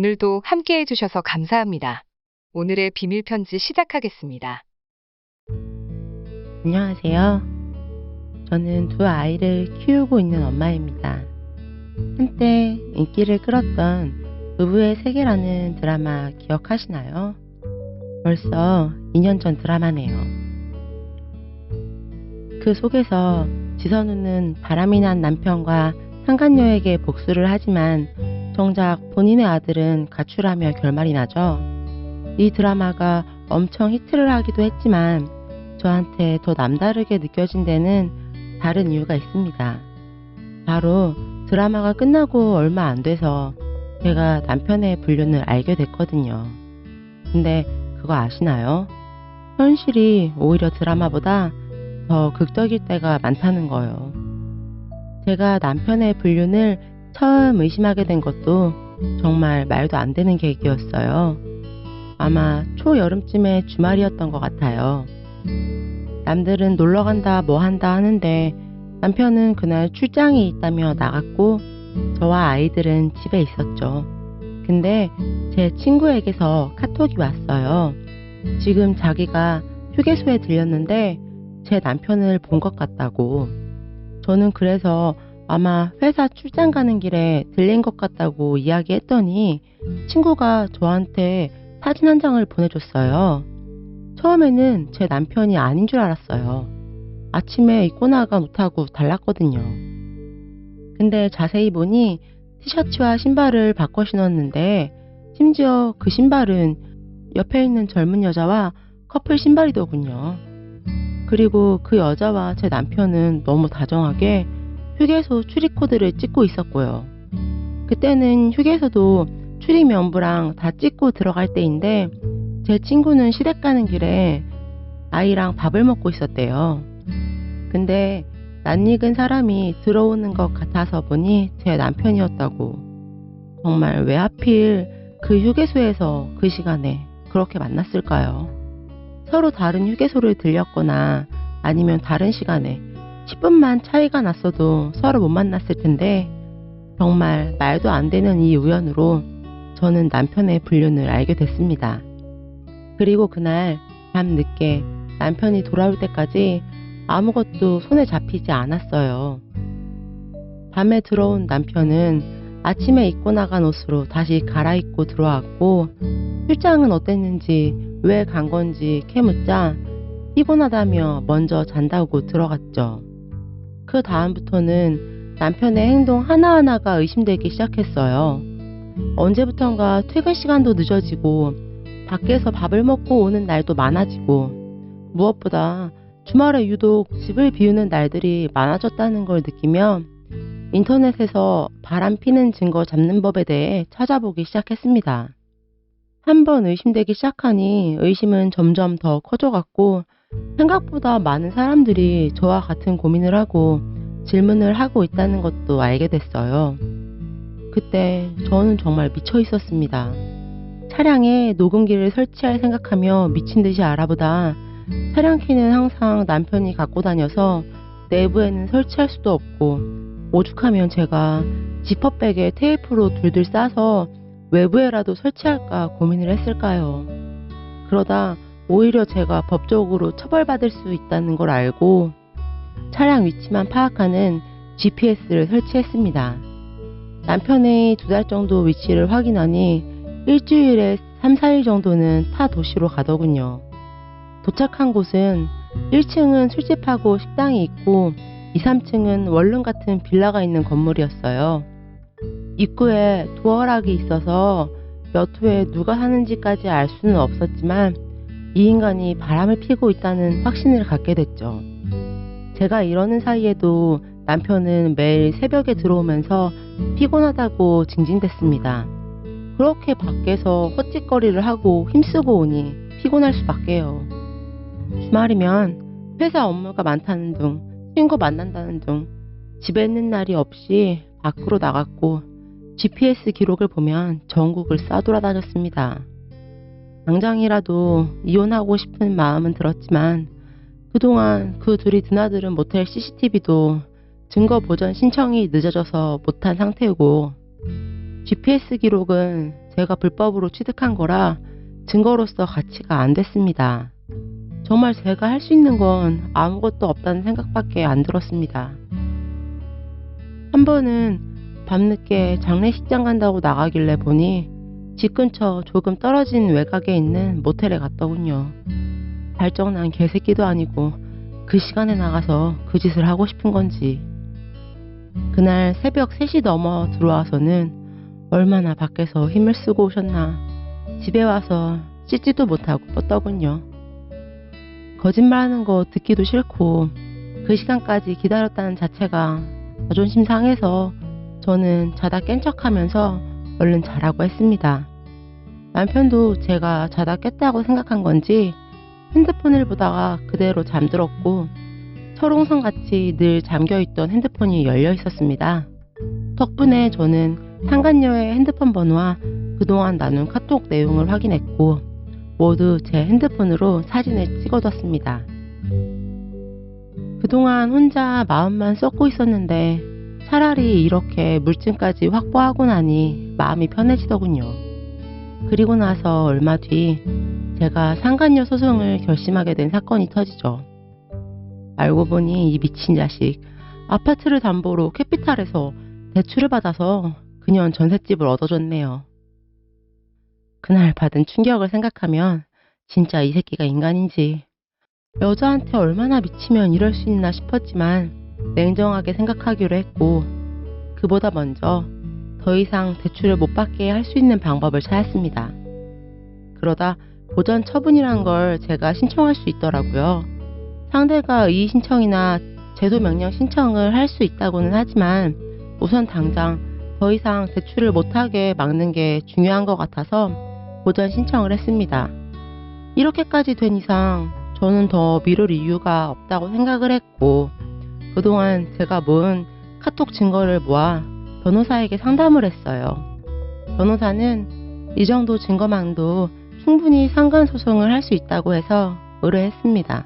오늘도 함께 해주셔서 감사합니다. 오늘의 비밀 편지 시작하겠습니다. 안녕하세요. 저는 두 아이를 키우고 있는 엄마입니다. 한때 인기를 끌었던 부부의 세계라는 드라마 기억하시나요? 벌써 2년 전 드라마네요. 그 속에서 지선우는 바람이 난 남편과 상간녀에게 복수를 하지만 정작 본인의 아들은 가출하며 결말이 나죠. 이 드라마가 엄청 히트를 하기도 했지만 저한테 더 남다르게 느껴진 데는 다른 이유가 있습니다. 바로 드라마가 끝나고 얼마 안 돼서 제가 남편의 불륜을 알게 됐거든요. 근데 그거 아시나요? 현실이 오히려 드라마보다 더 극적일 때가 많다는 거예요. 제가 남편의 불륜을 처음 의심하게 된 것도 정말 말도 안 되는 계기였어요. 아마 초여름쯤의 주말이었던 것 같아요. 남들은 놀러 간다 뭐 한다 하는데 남편은 그날 출장이 있다며 나갔고 저와 아이들은 집에 있었죠. 근데 제 친구에게서 카톡이 왔어요. 지금 자기가 휴게소에 들렸는데 제 남편을 본 것 같다고. 저는 그래서 아마 회사 출장 가는 길에 들린 것 같다고 이야기했더니 친구가 저한테 사진 한 장을 보내줬어요. 처음에는 제 남편이 아닌 줄 알았어요. 아침에 입고 나간 옷하고 달랐거든요. 근데 자세히 보니 티셔츠와 신발을 바꿔 신었는데 심지어 그 신발은 옆에 있는 젊은 여자와 커플 신발이더군요. 그리고 그 여자와 제 남편은 너무 다정하게 휴게소 출입코드를 찍고 있었고요. 그때는 휴게소도 출입 명부랑 다 찍고 들어갈 때인데 제 친구는 시댁 가는 길에 아이랑 밥을 먹고 있었대요. 근데 낯익은 사람이 들어오는 것 같아서 보니 제 남편이었다고. 정말 왜 하필 그 휴게소에서 그 시간에 그렇게 만났을까요? 서로 다른 휴게소를 들렸거나 아니면 다른 시간에 10분만 차이가 났어도 서로 못 만났을 텐데 정말 말도 안 되는 이 우연으로 저는 남편의 불륜을 알게 됐습니다. 그리고 그날 밤 늦게 남편이 돌아올 때까지 아무것도 손에 잡히지 않았어요. 밤에 들어온 남편은 아침에 입고 나간 옷으로 다시 갈아입고 들어왔고 출장은 어땠는지 왜 간 건지 캐묻자 피곤하다며 먼저 잔다고 들어갔죠. 그 다음부터는 남편의 행동 하나하나가 의심되기 시작했어요. 언제부턴가 퇴근 시간도 늦어지고 밖에서 밥을 먹고 오는 날도 많아지고 무엇보다 주말에 유독 집을 비우는 날들이 많아졌다는 걸 느끼며 인터넷에서 바람 피는 증거 잡는 법에 대해 찾아보기 시작했습니다. 한번 의심되기 시작하니 의심은 점점 더 커져갔고 생각보다 많은 사람들이 저와 같은 고민을 하고 질문을 하고 있다는 것도 알게 됐어요. 그때 저는 정말 미쳐 있었습니다. 차량에 녹음기를 설치할 생각하며 미친 듯이 알아보다 차량 키는 항상 남편이 갖고 다녀서 내부에는 설치할 수도 없고 오죽하면 제가 지퍼백에 테이프로 둘둘 싸서 외부에라도 설치할까 고민을 했을까요? 그러다 오히려 제가 법적으로 처벌받을 수 있다는 걸 알고 차량 위치만 파악하는 GPS를 설치했습니다. 남편의 2달 정도 위치를 확인하니 일주일에 3, 4일 정도는 타 도시로 가더군요. 도착한 곳은 1층은 술집하고 식당이 있고 2, 3층은 원룸 같은 빌라가 있는 건물이었어요. 입구에 도어락이 있어서 몇 호에 누가 사는지까지 알 수는 없었지만 이 인간이 바람을 피고 있다는 확신을 갖게 됐죠. 제가 이러는 사이에도 남편은 매일 새벽에 들어오면서 피곤하다고 징징댔습니다. 그렇게 밖에서 헛짓거리를 하고 힘쓰고 오니 피곤할 수밖에요. 주말이면 회사 업무가 많다는 둥, 친구 만난다는 둥, 집에 있는 날이 없이 밖으로 나갔고 GPS 기록을 보면 전국을 싸돌아다녔습니다. 당장이라도 이혼하고 싶은 마음은 들었지만 그동안 그 둘이 드나들은 모텔 CCTV도 증거 보전 신청이 늦어져서 못한 상태고 GPS 기록은 제가 불법으로 취득한 거라 증거로서 가치가 안 됐습니다. 정말 제가 할 수 있는 건 아무것도 없다는 생각밖에 안 들었습니다. 한 번은 밤늦게 장례식장 간다고 나가길래 보니 집 근처 조금 떨어진 외곽에 있는 모텔에 갔더군요. 발정난 개새끼도 아니고 그 시간에 나가서 그 짓을 하고 싶은 건지. 그날 새벽 3시 넘어 들어와서는 얼마나 밖에서 힘을 쓰고 오셨나. 집에 와서 씻지도 못하고 뻗더군요. 거짓말하는 거 듣기도 싫고 그 시간까지 기다렸다는 자체가 자존심 상해서 저는 자다 깬 척하면서 얼른 자라고 했습니다. 남편도 제가 자다 깼다고 생각한 건지 핸드폰을 보다가 그대로 잠들었고 철옹성같이 늘 잠겨있던 핸드폰이 열려 있었습니다. 덕분에 저는 상간녀의 핸드폰 번호와 그동안 나눈 카톡 내용을 확인했고 모두 제 핸드폰으로 사진을 찍어뒀습니다. 그동안 혼자 마음만 썩고 있었는데 차라리 이렇게 물증까지 확보하고 나니 마음이 편해지더군요. 그리고 나서 얼마 뒤 제가 상간녀 소송을 결심하게 된 사건이 터지죠. 알고 보니 이 미친 자식 아파트를 담보로 캐피탈에서 대출을 받아서 그년 전셋집을 얻어줬네요. 그날 받은 충격을 생각하면 진짜 이 새끼가 인간인지 여자한테 얼마나 미치면 이럴 수 있나 싶었지만 냉정하게 생각하기로 했고 그보다 먼저 더 이상 대출을 못 받게 할 수 있는 방법을 찾았습니다. 그러다 보전 처분이란 걸 제가 신청할 수 있더라고요. 상대가 이의 신청이나 제도 명령 신청을 할 수 있다고는 하지만 우선 당장 더 이상 대출을 못하게 막는 게 중요한 것 같아서 보전 신청을 했습니다. 이렇게까지 된 이상 저는 더 미룰 이유가 없다고 생각을 했고 그동안 제가 모은 카톡 증거를 모아 변호사에게 상담을 했어요. 변호사는 이 정도 증거만도 충분히 상간소송을 할 수 있다고 해서 의뢰했습니다.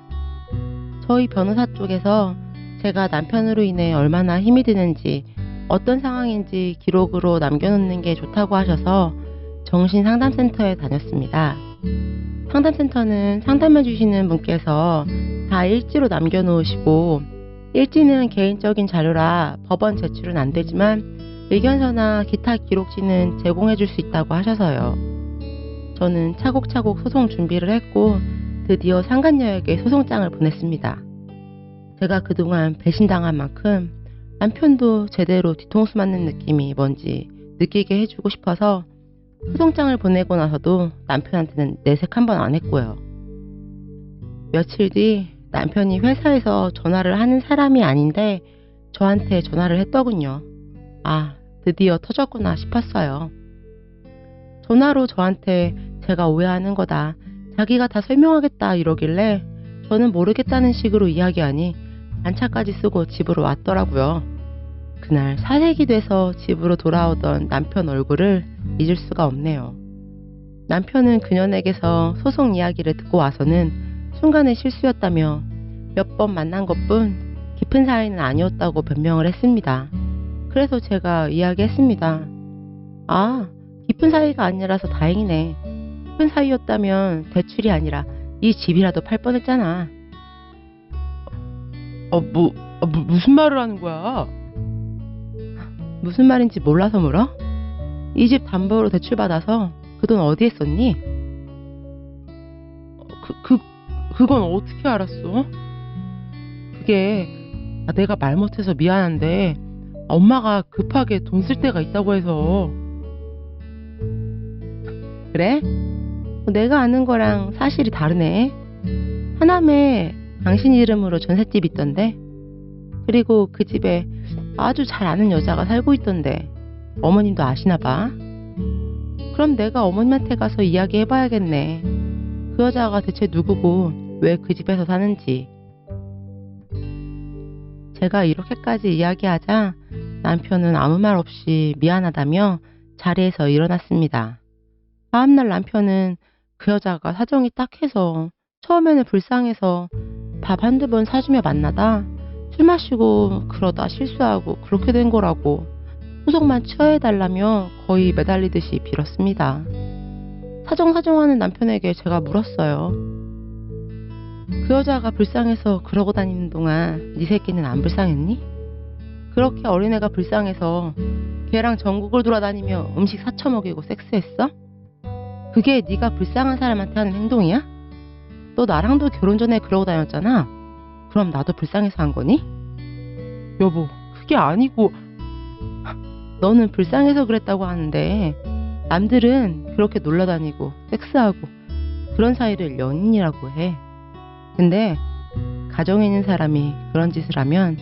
저희 변호사 쪽에서 제가 남편으로 인해 얼마나 힘이 드는지 어떤 상황인지 기록으로 남겨놓는 게 좋다고 하셔서 정신상담센터에 다녔습니다. 상담센터는 상담해주시는 분께서 다 일지로 남겨놓으시고 일지는 개인적인 자료라 법원 제출은 안 되지만 의견서나 기타 기록지는 제공해줄 수 있다고 하셔서요. 저는 차곡차곡 소송 준비를 했고 드디어 상간녀에게 소송장을 보냈습니다. 제가 그동안 배신당한 만큼 남편도 제대로 뒤통수 맞는 느낌이 뭔지 느끼게 해주고 싶어서 소송장을 보내고 나서도 남편한테는 내색 한 번 안 했고요. 며칠 뒤 남편이 회사에서 전화를 하는 사람이 아닌데 저한테 전화를 했더군요. 아, 드디어 터졌구나 싶었어요. 전화로 저한테 제가 오해하는 거다, 자기가 다 설명하겠다 이러길래 저는 모르겠다는 식으로 이야기하니 안차까지 쓰고 집으로 왔더라고요. 그날 사색이 돼서 집으로 돌아오던 남편 얼굴을 잊을 수가 없네요. 남편은 그녀에게서 소송 이야기를 듣고 와서는 순간의 실수였다며 몇 번 만난 것뿐 깊은 사이는 아니었다고 변명을 했습니다. 그래서 제가 이야기했습니다. 아, 깊은 사이가 아니라서 다행이네. 깊은 사이였다면 대출이 아니라 이 집이라도 팔 뻔했잖아. 무슨 말을 하는 거야? 무슨 말인지 몰라서 물어? 이 집 담보로 대출받아서 그 돈 어디에 썼니? 그건 어떻게 알았어? 그게 내가 말 못해서 미안한데 엄마가 급하게 돈 쓸 때가 있다고 해서. 그래? 내가 아는 거랑 사실이 다르네. 하남에 당신 이름으로 전셋집 있던데. 그리고 그 집에 아주 잘 아는 여자가 살고 있던데 어머님도 아시나 봐. 그럼 내가 어머님한테 가서 이야기해봐야겠네. 그 여자가 대체 누구고 왜 그 집에서 사는지. 제가 이렇게까지 이야기하자 남편은 아무 말 없이 미안하다며 자리에서 일어났습니다. 다음날 남편은 그 여자가 사정이 딱해서 처음에는 불쌍해서 밥 한두 번 사주며 만나다 술 마시고 그러다 실수하고 그렇게 된 거라고 소송만 취하해달라며 거의 매달리듯이 빌었습니다. 사정사정하는 남편에게 제가 물었어요. 그 여자가 불쌍해서 그러고 다니는 동안 네 새끼는 안 불쌍했니? 그렇게 어린애가 불쌍해서 걔랑 전국을 돌아다니며 음식 사쳐 먹이고 섹스했어? 그게 네가 불쌍한 사람한테 하는 행동이야? 너 나랑도 결혼 전에 그러고 다녔잖아. 그럼 나도 불쌍해서 한 거니? 여보, 그게 아니고 너는 불쌍해서 그랬다고 하는데 남들은 그렇게 놀러다니고 섹스하고 그런 사이를 연인이라고 해. 근데 가정에 있는 사람이 그런 짓을 하면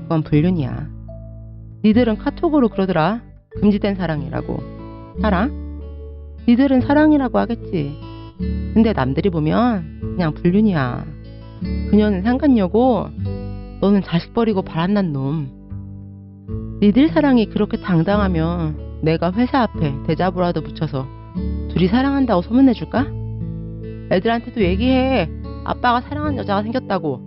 그건 불륜이야. 니들은 카톡으로 그러더라. 금지된 사랑이라고. 사랑? 니들은 사랑이라고 하겠지. 근데 남들이 보면 그냥 불륜이야. 그녀는 상간녀고 너는 자식 버리고 바람난 놈. 니들 사랑이 그렇게 당당하면 내가 회사 앞에 대자보라도 붙여서 둘이 사랑한다고 소문내줄까? 애들한테도 얘기해. 아빠가 사랑하는 여자가 생겼다고.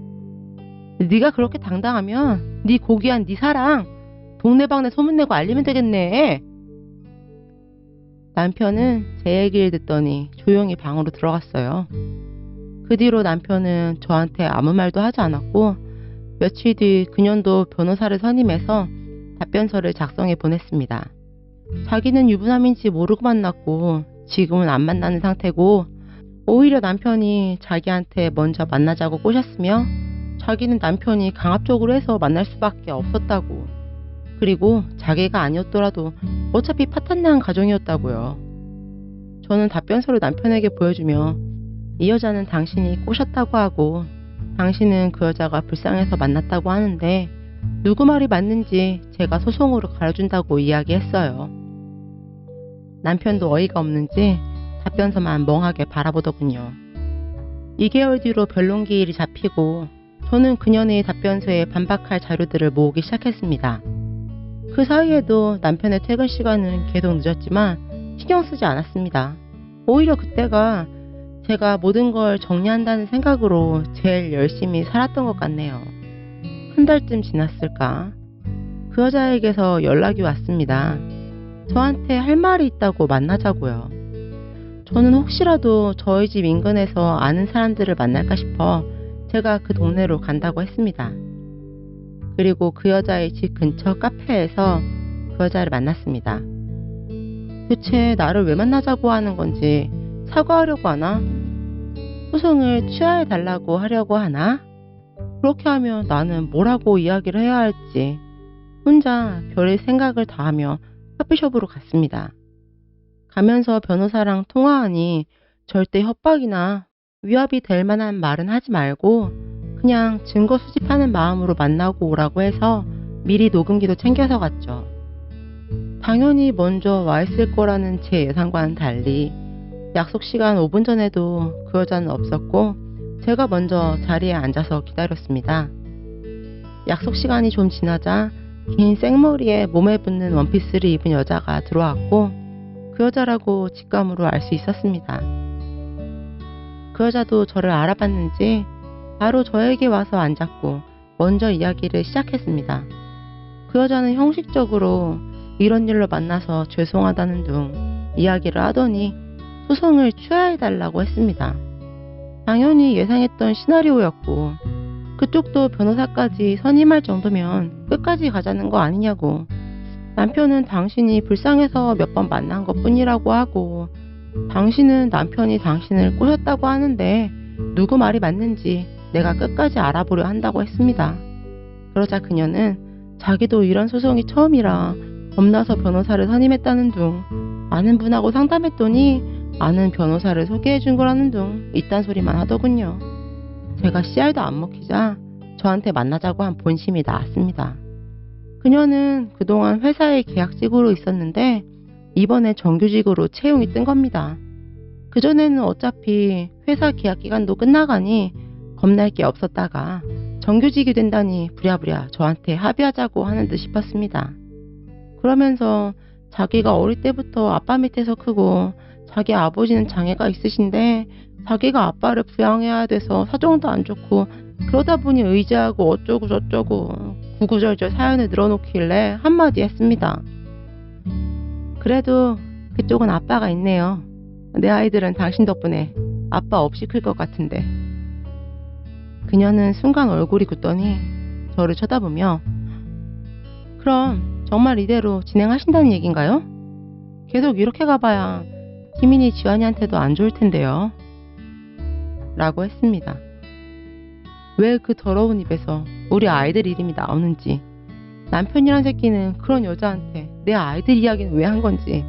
네가 그렇게 당당하면 네 고귀한 네 사랑 동네방네 소문내고 알리면 되겠네. 남편은 제 얘기를 듣더니 조용히 방으로 들어갔어요. 그 뒤로 남편은 저한테 아무 말도 하지 않았고 며칠 뒤 그년도 변호사를 선임해서 답변서를 작성해 보냈습니다. 자기는 유부남인지 모르고 만났고 지금은 안 만나는 상태고 오히려 남편이 자기한테 먼저 만나자고 꼬셨으며 자기는 남편이 강압적으로 해서 만날 수밖에 없었다고. 그리고 자기가 아니었더라도 어차피 파탄난 가정이었다고요. 저는 답변서를 남편에게 보여주며 이 여자는 당신이 꼬셨다고 하고 당신은 그 여자가 불쌍해서 만났다고 하는데 누구 말이 맞는지 제가 소송으로 가려준다고 이야기했어요. 남편도 어이가 없는지 답변서만 멍하게 바라보더군요. 2개월 뒤로 변론기일이 잡히고 저는 그년의 답변서에 반박할 자료들을 모으기 시작했습니다. 그 사이에도 남편의 퇴근 시간은 계속 늦었지만 신경 쓰지 않았습니다. 오히려 그때가 제가 모든 걸 정리한다는 생각으로 제일 열심히 살았던 것 같네요. 한 달쯤 지났을까? 그 여자에게서 연락이 왔습니다. 저한테 할 말이 있다고 만나자고요. 저는 혹시라도 저희 집 인근에서 아는 사람들을 만날까 싶어 제가 그 동네로 간다고 했습니다. 그리고 그 여자의 집 근처 카페에서 그 여자를 만났습니다. 대체 나를 왜 만나자고 하는 건지 사과하려고 하나? 소송을 취하해달라고 하려고 하나? 그렇게 하면 나는 뭐라고 이야기를 해야 할지 혼자 별의 생각을 다하며 커피숍으로 갔습니다. 가면서 변호사랑 통화하니 절대 협박이나 위협이 될 만한 말은 하지 말고 그냥 증거 수집하는 마음으로 만나고 오라고 해서 미리 녹음기도 챙겨서 갔죠. 당연히 먼저 와 있을 거라는 제 예상과는 달리 약속 시간 5분 전에도 그 여자는 없었고 제가 먼저 자리에 앉아서 기다렸습니다. 약속 시간이 좀 지나자 긴 생머리에 몸에 붙는 원피스를 입은 여자가 들어왔고 그 여자라고 직감으로 알 수 있었습니다. 그 여자도 저를 알아봤는지 바로 저에게 와서 앉았고 먼저 이야기를 시작했습니다. 그 여자는 형식적으로 이런 일로 만나서 죄송하다는 등 이야기를 하더니 소송을 취하해달라고 했습니다. 당연히 예상했던 시나리오였고 그쪽도 변호사까지 선임할 정도면 끝까지 가자는 거 아니냐고. 남편은 당신이 불쌍해서 몇 번 만난 것 뿐이라고 하고 당신은 남편이 당신을 꼬셨다고 하는데 누구 말이 맞는지 내가 끝까지 알아보려 한다고 했습니다. 그러자 그녀는 자기도 이런 소송이 처음이라 겁나서 변호사를 선임했다는 둥 아는 분하고 상담했더니 아는 변호사를 소개해준 거라는 둥 이딴 소리만 하더군요. 제가 씨알도 안 먹히자 저한테 만나자고 한 본심이 나왔습니다. 그녀는 그동안 회사에 계약직으로 있었는데 이번에 정규직으로 채용이 뜬 겁니다. 그전에는 어차피 회사 계약 기간도 끝나가니 겁날 게 없었다가 정규직이 된다니 부랴부랴 저한테 합의하자고 하는 듯 싶었습니다. 그러면서 자기가 어릴 때부터 아빠 밑에서 크고 자기 아버지는 장애가 있으신데 자기가 아빠를 부양해야 돼서 사정도 안 좋고 그러다 보니 의지하고 어쩌고 저쩌고 구구절절 사연을 늘어놓길래 한마디 했습니다. 그래도 그쪽은 아빠가 있네요. 내 아이들은 당신 덕분에 아빠 없이 클 것 같은데. 그녀는 순간 얼굴이 굳더니 저를 쳐다보며 그럼 정말 이대로 진행하신다는 얘긴가요? 계속 이렇게 가봐야 지민이 지환이한테도 안 좋을 텐데요. 라고 했습니다. 왜 그 더러운 입에서 우리 아이들 이름이 나오는지, 남편이란 새끼는 그런 여자한테 내 아이들 이야기는 왜 한 건지,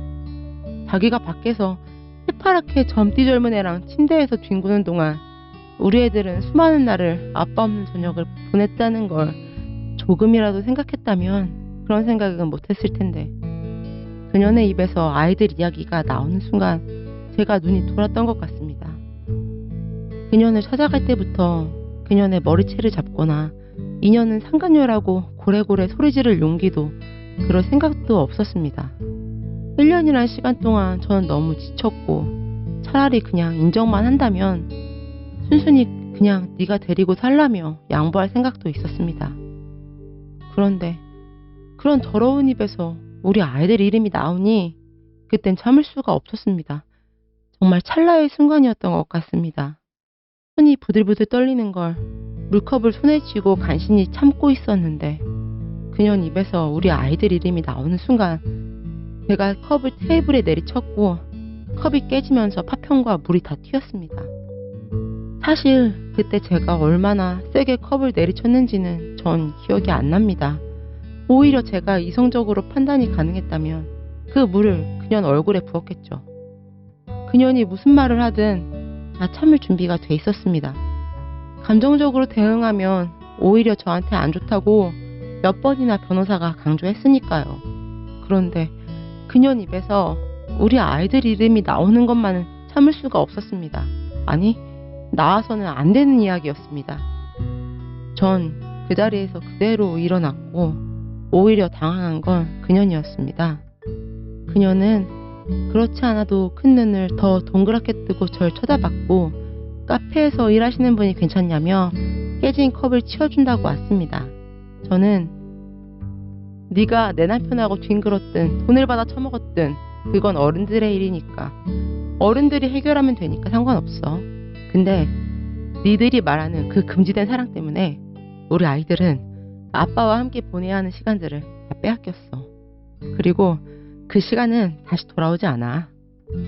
자기가 밖에서 새파랗게 젊디 젊은 애랑 침대에서 뒹구는 동안 우리 애들은 수많은 날을 아빠 없는 저녁을 보냈다는 걸 조금이라도 생각했다면 그런 생각은 못했을 텐데, 그녀의 입에서 아이들 이야기가 나오는 순간 제가 눈이 돌았던 것 같습니다. 그녀를 찾아갈 때부터 그녀의 머리채를 잡거나 인연은 상간녀라고 고래고래 소리 지를 용기도 그럴 생각도 없었습니다. 1년이란 시간 동안 저는 너무 지쳤고 차라리 그냥 인정만 한다면 순순히 그냥 네가 데리고 살라며 양보할 생각도 있었습니다. 그런데 그런 더러운 입에서 우리 아이들 이름이 나오니 그땐 참을 수가 없었습니다. 정말 찰나의 순간이었던 것 같습니다. 손이 부들부들 떨리는 걸 물컵을 손에 쥐고 간신히 참고 있었는데 그녀 입에서 우리 아이들 이름이 나오는 순간 제가 컵을 테이블에 내리쳤고 컵이 깨지면서 파편과 물이 다 튀었습니다. 사실 그때 제가 얼마나 세게 컵을 내리쳤는지는 전 기억이 안 납니다. 오히려 제가 이성적으로 판단이 가능했다면 그 물을 그녀 얼굴에 부었겠죠. 그녀이 무슨 말을 하든 다 참을 준비가 돼 있었습니다. 감정적으로 대응하면 오히려 저한테 안 좋다고 몇 번이나 변호사가 강조했으니까요. 그런데 그녀 입에서 우리 아이들 이름이 나오는 것만은 참을 수가 없었습니다. 아니, 나와서는 안 되는 이야기였습니다. 전 그 자리에서 그대로 일어났고 오히려 당황한 건 그녀였습니다. 그녀는 그렇지 않아도 큰 눈을 더 동그랗게 뜨고 절 쳐다봤고 카페에서 일하시는 분이 괜찮냐며 깨진 컵을 치워준다고 왔습니다. 저는 네가 내 남편하고 뒹굴었든 돈을 받아 처먹었든 그건 어른들의 일이니까 어른들이 해결하면 되니까 상관없어. 근데 니들이 말하는 그 금지된 사랑 때문에 우리 아이들은 아빠와 함께 보내야 하는 시간들을 다 빼앗겼어. 그리고 그 시간은 다시 돌아오지 않아.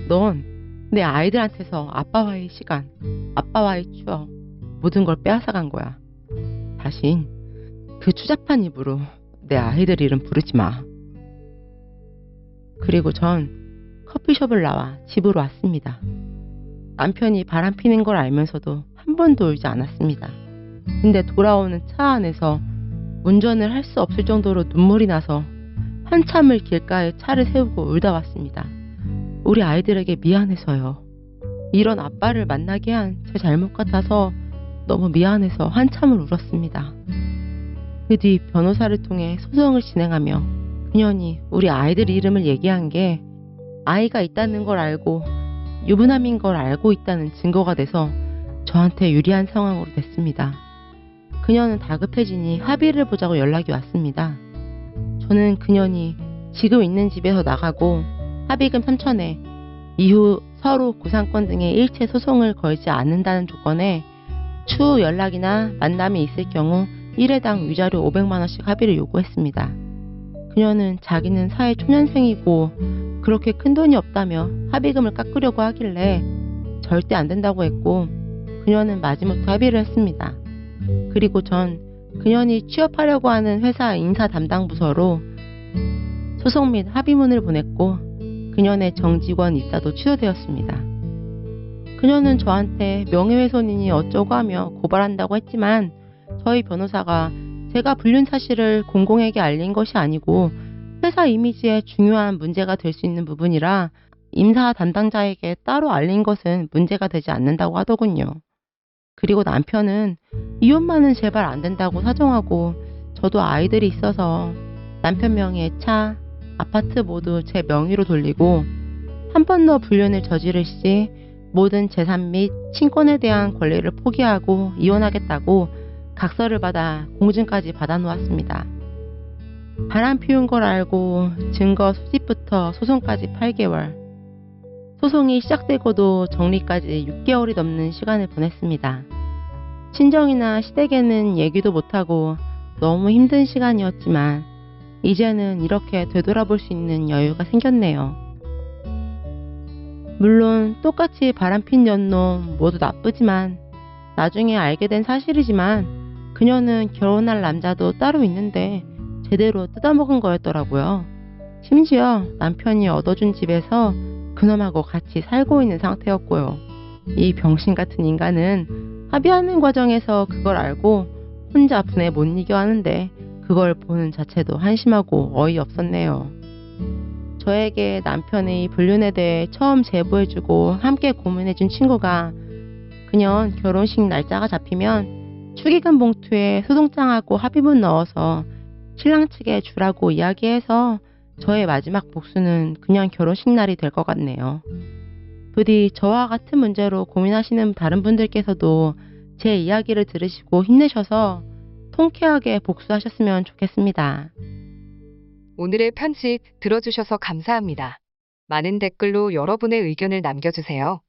넌 내 아이들한테서 아빠와의 시간, 아빠와의 추억, 모든 걸 빼앗아간 거야. 다신 그 추잡한 입으로 내 아이들 이름 부르지 마. 그리고 전 커피숍을 나와 집으로 왔습니다. 남편이 바람 피는 걸 알면서도 한 번도 울지 않았습니다. 근데 돌아오는 차 안에서 운전을 할 수 없을 정도로 눈물이 나서 한참을 길가에 차를 세우고 울다 왔습니다. 우리 아이들에게 미안해서요. 이런 아빠를 만나게 한 제 잘못 같아서 너무 미안해서 한참을 울었습니다. 그 뒤 변호사를 통해 소송을 진행하며 그녀니 우리 아이들 이름을 얘기한 게 아이가 있다는 걸 알고 유부남인 걸 알고 있다는 증거가 돼서 저한테 유리한 상황으로 됐습니다. 그녀는 다급해지니 합의를 보자고 연락이 왔습니다. 저는 그녀니 지금 있는 집에서 나가고 합의금 3,000에 이후 서로 구상권 등의 일체 소송을 걸지 않는다는 조건에 추후 연락이나 만남이 있을 경우 1회당 위자료 500만원씩 합의를 요구했습니다. 그녀는 자기는 사회 초년생이고 그렇게 큰 돈이 없다며 합의금을 깎으려고 하길래 절대 안 된다고 했고 그녀는 마지못해 합의를 했습니다. 그리고 전 그녀이 취업하려고 하는 회사 인사 담당 부서로 소송 및 합의문을 보냈고 그녀의 정직원 입사도 취소되었습니다. 그녀는 저한테 명예훼손이니 어쩌고 하며 고발한다고 했지만 저희 변호사가 제가 불륜 사실을 공공에게 알린 것이 아니고 회사 이미지에 중요한 문제가 될 수 있는 부분이라 임사 담당자에게 따로 알린 것은 문제가 되지 않는다고 하더군요. 그리고 남편은 이혼만은 제발 안 된다고 사정하고 저도 아이들이 있어서 남편 명의의 차, 아파트 모두 제 명의로 돌리고 한 번 더 불륜을 저지를 시 모든 재산 및 친권에 대한 권리를 포기하고 이혼하겠다고 각서를 받아 공증까지 받아 놓았습니다. 바람 피운 걸 알고 증거 수집부터 소송까지 8개월. 소송이 시작되고도 정리까지 6개월이 넘는 시간을 보냈습니다. 친정이나 시댁에는 얘기도 못하고 너무 힘든 시간이었지만 이제는 이렇게 되돌아볼 수 있는 여유가 생겼네요. 물론 똑같이 바람핀 연놈 모두 나쁘지만 나중에 알게 된 사실이지만 그녀는 결혼할 남자도 따로 있는데 제대로 뜯어먹은 거였더라고요. 심지어 남편이 얻어준 집에서 그놈하고 같이 살고 있는 상태였고요. 이 병신 같은 인간은 합의하는 과정에서 그걸 알고 혼자 분에 못 이겨 하는데 그걸 보는 자체도 한심하고 어이없었네요. 저에게 남편의 불륜에 대해 처음 제보해주고 함께 고민해준 친구가 그년 결혼식 날짜가 잡히면 축의금 봉투에 소송장하고 합의문 넣어서 신랑 측에 주라고 이야기해서 저의 마지막 복수는 그냥 결혼식 날이 될 것 같네요. 부디 저와 같은 문제로 고민하시는 다른 분들께서도 제 이야기를 들으시고 힘내셔서 통쾌하게 복수하셨으면 좋겠습니다. 오늘의 편집 들어주셔서 감사합니다. 많은 댓글로 여러분의 의견을 남겨주세요.